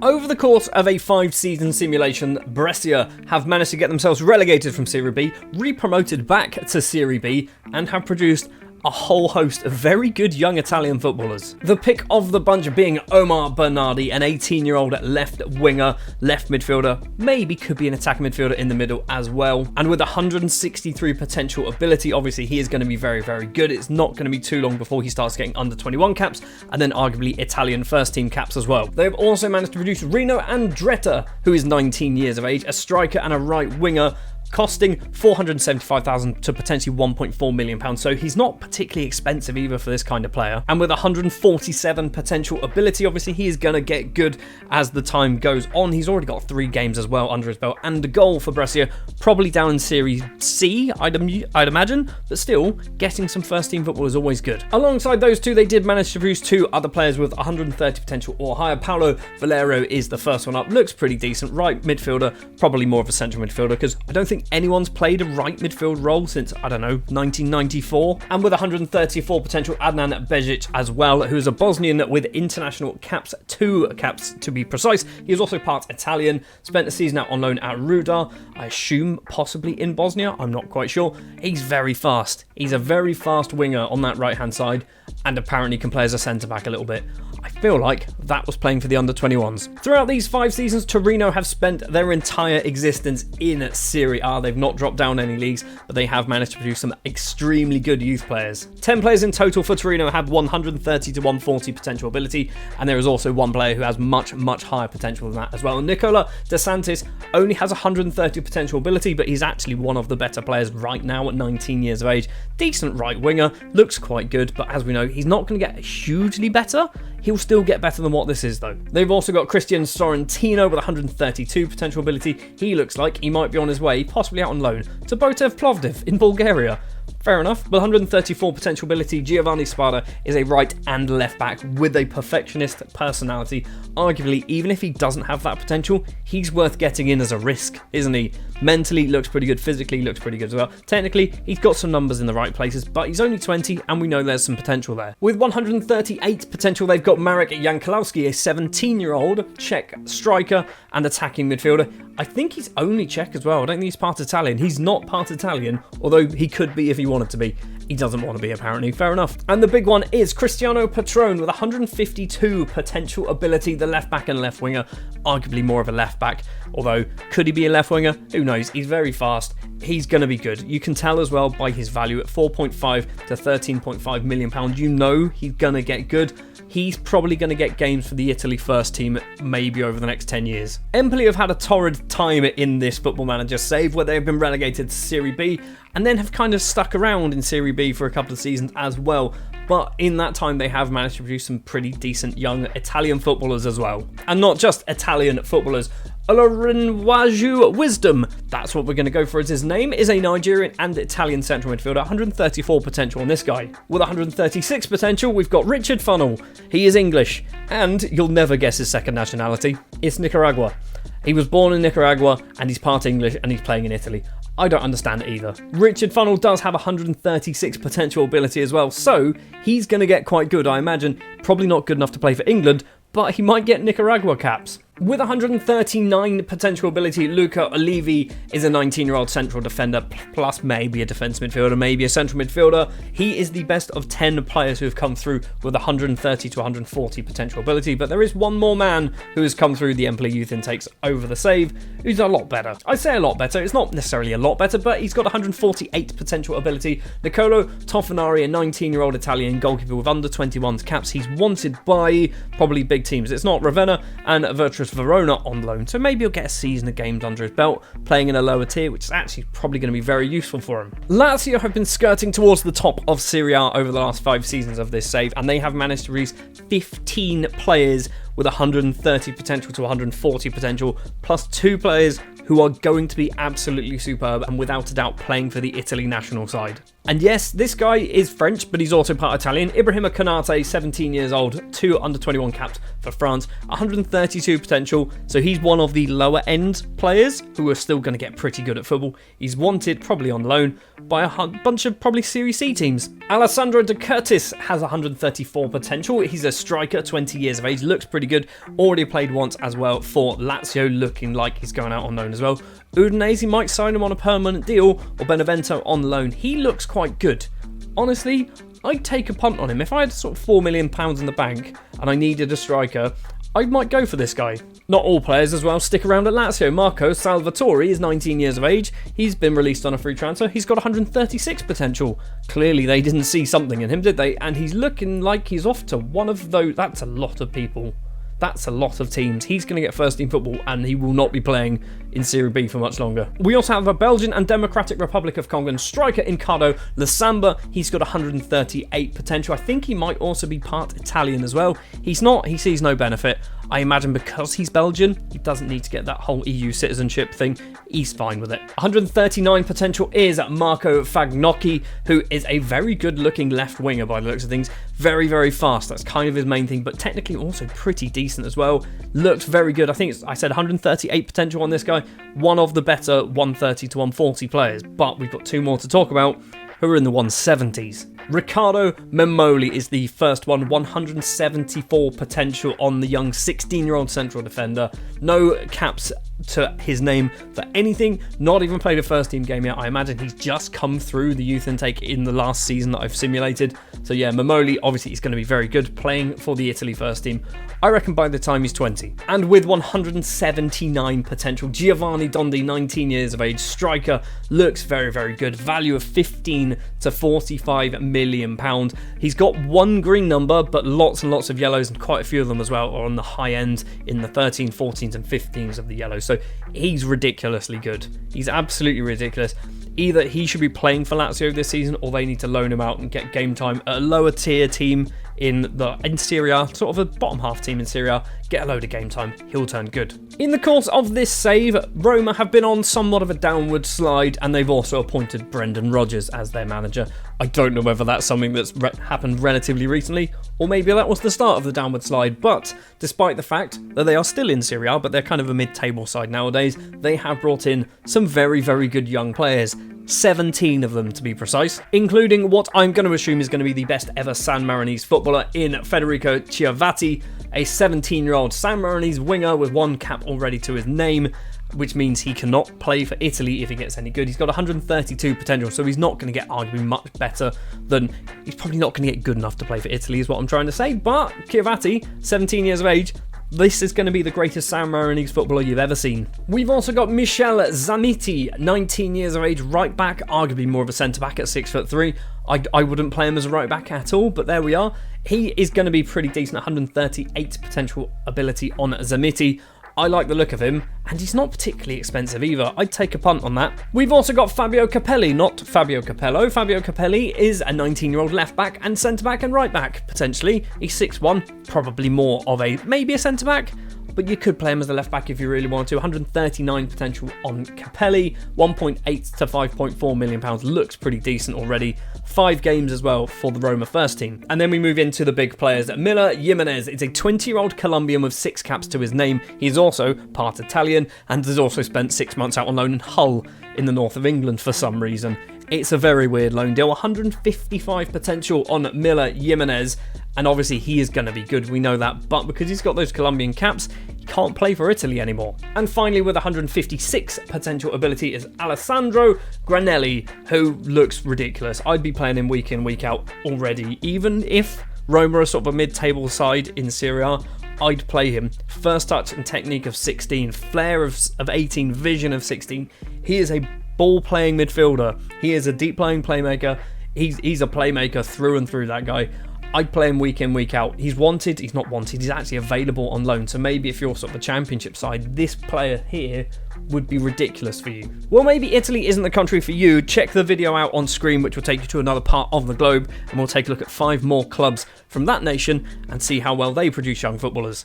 Over the course of a 5-season simulation, Brescia have managed to get themselves relegated from Serie B, re-promoted back to Serie B, and have produced a whole host of very good young Italian footballers. The pick of the bunch being Omar Bernardi, an 18-year-old left winger, left midfielder, maybe could be an attacking midfielder in the middle as well. And with 163 potential ability, obviously he is going to be very, very good. It's not going to be too long before he starts getting under 21 caps and then arguably Italian first team caps as well. They've also managed to produce Rino Andretta, who is 19 years of age, a striker and a right winger, costing $475,000 to potentially £1.4 million. So he's not particularly expensive either for this kind of player. And with 147 potential ability, obviously he is going to get good as the time goes on. He's already got 3 games as well under his belt and a goal for Brescia, probably down in Serie C, I'd imagine, but still, getting some first team football is always good. Alongside those two, they did manage to produce 2 other players with 130 potential or higher. Paulo Valero is the first one up, looks pretty decent, right midfielder, probably more of a central midfielder, because I don't think anyone's played a right midfield role since, 1994. And with 134 potential, Adnan Bejic as well, who is a Bosnian with international caps, 2 caps to be precise. He is also part Italian, spent a season out on loan at Rudar, I assume possibly in Bosnia, I'm not quite sure. He's very fast. He's a very fast winger on that right-hand side, and apparently can play as a centre-back a little bit. I feel like that was playing for the under-21s. Throughout these 5 seasons, Torino have spent their entire existence in Serie A. They've not dropped down any leagues, but they have managed to produce some extremely good youth players. 10 players in total for Torino have 130 to 140 potential ability, and there is also 1 player who has much, much higher potential than that as well. Nicola De Santis only has 130 potential ability, but he's actually one of the better players right now at 19 years of age. Decent right winger, looks quite good, but as we know, he's not going to get hugely better. He'll still get better than what this is though. They've also got Christian Sorrentino with 132 potential ability. He looks like he might be on his way, possibly out on loan, to Botev Plovdiv in Bulgaria. Fair enough, but 134 potential ability, Giovanni Spada is a right and left back with a perfectionist personality. Arguably, even if he doesn't have that potential, he's worth getting in as a risk, isn't he? Mentally looks pretty good, physically looks pretty good as well. Technically, he's got some numbers in the right places, but he's only 20 and we know there's some potential there. With 138 potential, they've got Marek Jankulowski, a 17-year-old Czech striker and attacking midfielder. I think he's only Czech as well. I don't think he's part Italian. He's not part Italian, although he could be if he wanted to be. He doesn't want to be, apparently. Fair enough. And the big one is Cristiano Patron with 152 potential ability, the left back and left winger. Arguably more of a left back, although could he be a left winger? Who knows? He's very fast. He's going to be good. You can tell as well by his value at 4.5 to 13.5 million pounds. You know he's going to get good. He's probably going to get games for the Italy first team maybe over the next 10 years. Empoli have had a torrid time in this Football Manager save where they've been relegated to Serie B and then have kind of stuck around in Serie B for a couple of seasons as well. But in that time, they have managed to produce some pretty decent young Italian footballers as well. And not just Italian footballers. Olorinwaju Wisdom, that's what we're going to go for as his name, is a Nigerian and Italian central midfielder. 134 potential on this guy. With 136 potential, we've got Richard Funnell. He is English, and you'll never guess his second nationality. It's Nicaragua. He was born in Nicaragua, and he's part English, and he's playing in Italy. I don't understand it either. Richard Funnell does have 136 potential ability as well, so he's going to get quite good, I imagine. Probably not good enough to play for England, but he might get Nicaragua caps. With 139 potential ability, Luca Olivi is a 19-year-old central defender, plus maybe a defence midfielder, maybe a central midfielder. He is the best of 10 players who have come through with 130 to 140 potential ability, but there is one more man who has come through the Empoli youth intakes over the save, who's a lot better. I say a lot better, it's not necessarily a lot better, but he's got 148 potential ability. Niccolò Toffanari, a 19-year-old Italian goalkeeper with under 21s caps. He's wanted by probably big teams. It's not Ravenna and Virtus Verona on loan, so maybe he'll get a season of games under his belt playing in a lower tier, which is actually probably going to be very useful for him. Lazio have been skirting towards the top of Serie A over the last 5 seasons of this save, and they have managed to release 15 players with 130 potential to 140 potential, plus 2 players who are going to be absolutely superb and without a doubt playing for the Italy national side. And yes, this guy is French, but he's also part Italian. Ibrahima Konate, 17 years old, 2 under-21 caps for France, 132 potential, so he's one of the lower-end players who are still going to get pretty good at football. He's wanted, probably on loan, by a bunch of probably Serie C teams. Alessandro De Curtis has 134 potential. He's a striker, 20 years of age, looks pretty good. Already played once as well for Lazio, looking like he's going out on loan as well. Udinese might sign him on a permanent deal, or Benevento on loan. He looks quite good. Honestly, I'd take a punt on him. If I had sort of £4 million in the bank and I needed a striker, I might go for this guy. Not all players as well stick around at Lazio. Marco Salvatore is 19 years of age. He's been released on a free transfer. He's got 136 potential. Clearly they didn't see something in him, did they? And he's looking like he's off to one of those. That's a lot of people. That's a lot of teams. He's going to get first team football and he will not be playing in Serie B for much longer. We also have a Belgian and Democratic Republic of Congo striker in Cardo Lasamba. He's got 138 potential. I think he might also be part Italian as well. He's not. He sees no benefit. I imagine because he's Belgian, he doesn't need to get that whole EU citizenship thing. He's fine with it. 139 potential is Marco Fagnocchi, who is a very good looking left winger by the looks of things. Very, very fast. That's kind of his main thing, but technically also pretty decent as well. Looks very good. I think I said 138 potential on this guy. One of the better 130 to 140 players, but we've got 2 more to talk about who are in the 170s. Riccardo Memoli is the first one, 174 potential on the young 16-year-old central defender. No caps to his name for anything, not even played a first team game yet. I imagine he's just come through the youth intake in the last season that I've simulated. So yeah, Memoli obviously is going to be very good playing for the Italy first team. I reckon by the time he's 20. And with 179 potential, Giovanni Dondi, 19 years of age, striker, looks very, very good. Value of 15 to 45 million pound. He's got one green number, but lots and lots of yellows, and quite a few of them as well are on the high end in the 13, 14s and 15s of the yellows. So he's ridiculously good. He's absolutely ridiculous. Either he should be playing for Lazio this season, or they need to loan him out and get game time at a lower tier team in Serie A, sort of a bottom half team in Serie A. Get a load of game time, he'll turn good. In the course of this save, Roma have been on somewhat of a downward slide, and they've also appointed Brendan Rodgers as their manager. I don't know whether that's something that's happened relatively recently, or maybe that was the start of the downward slide, but despite the fact that they are still in Serie A, but they're kind of a mid-table side nowadays, they have brought in some very, very good young players. 17 of them to be precise, including what I'm going to assume is going to be the best ever San Marinese footballer in Federico Chiavati, a 17-year-old San Marinese winger with 1 cap already to his name, which means he cannot play for Italy if he gets any good. He's got 132 potential, so he's not going to get arguably much better than... He's probably not going to get good enough to play for Italy is what I'm trying to say, but Chiavati, 17 years of age, this is going to be the greatest San Marinese footballer you've ever seen. We've also got Michel Zanetti, 19 years of age, right back, arguably more of a centre back at 6'3". I wouldn't play him as a right back at all, but there we are. He is going to be pretty decent, 138 potential ability on Zanetti. I like the look of him, and he's not particularly expensive either. I'd take a punt on that. We've also got Fabio Capelli, not Fabio Capello. Fabio Capelli is a 19-year-old left back and centre back and right back, potentially. He's 6'1", probably more of maybe a centre back, but you could play him as a left back if you really wanted to. 139 potential on Capelli, 1.8 to 5.4 million pounds. Looks pretty decent already. 5 games as well for the Roma first team. And then we move into the big players. Miller Jimenez is a 20-year-old Colombian with 6 caps to his name. He's also part Italian and has also spent 6 months out on loan in Hull in the north of England for some reason. It's a very weird loan deal. 155 potential on Miller Jimenez, and obviously he is going to be good, we know that, but because he's got those Colombian caps, he can't play for Italy anymore. And finally, with 156 potential ability is Alessandro Granelli, who looks ridiculous. I'd be playing him week in, week out already, even if Roma are sort of a mid-table side in Serie A. I'd play him. First touch and technique of 16, flair of 18, vision of 16. He is a ball-playing midfielder. He is a deep-playing playmaker. He's a playmaker through and through, that guy. I'd play him week in, week out. He's wanted, he's not wanted, he's actually available on loan. So maybe if you're sort of a championship side, this player here would be ridiculous for you. Well, maybe Italy isn't the country for you. Check the video out on screen, which will take you to another part of the globe, and we'll take a look at 5 more clubs from that nation and see how well they produce young footballers.